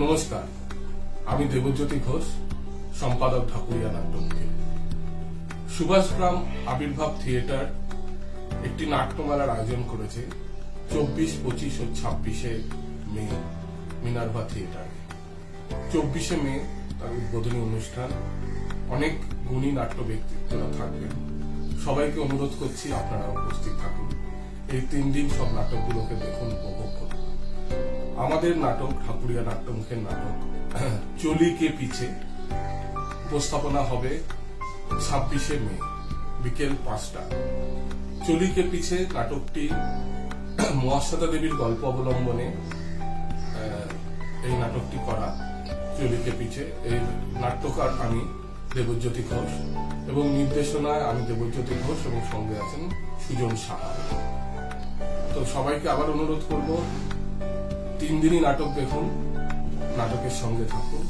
নমস্কার, আমি দেবজ্যোতি ঘোষ, সম্পাদক ঢাকুরিয়া নাট্যমুখে। সুভাষগ্রাম আবির্ভাব থিয়েটার একটি নাট্যমেলার আয়োজন করেছে 24, 25 ও 26 মে মিনার্ভা থিয়েটারে। 24 মে তার উদ্বোধনী অনুষ্ঠান। অনেক গুণী নাট্য ব্যক্তিত্বরা থাকবেন। সবাইকে অনুরোধ করছি আপনারা উপস্থিত থাকুন। এই 3 দিন সব নাটকগুলোকে দেখুন, উপভোগ করুন। আমাদের নাটক ঢাকুরিয়া নাট্যমুখের নাটক চলি কে পিছে উপস্থাপনা হবে 26 মে বিকেল 5টা। চলি কে পিছে নাটকটি মহাশ্বেতা দেবীর গল্প অবলম্বনে এই নাটকটি করা। চলি কে পিছে এই নাট্যকার আমি দেবজ্যোতি ঘোষ এবং নির্দেশনায় আমি দেবজ্যোতি ঘোষ এবং সঙ্গে আছেন সুজন সাহা। তো সবাইকে আবার অনুরোধ করব, 3 দিনই নাটক দেখুন, নাটকের সঙ্গে থাকুন।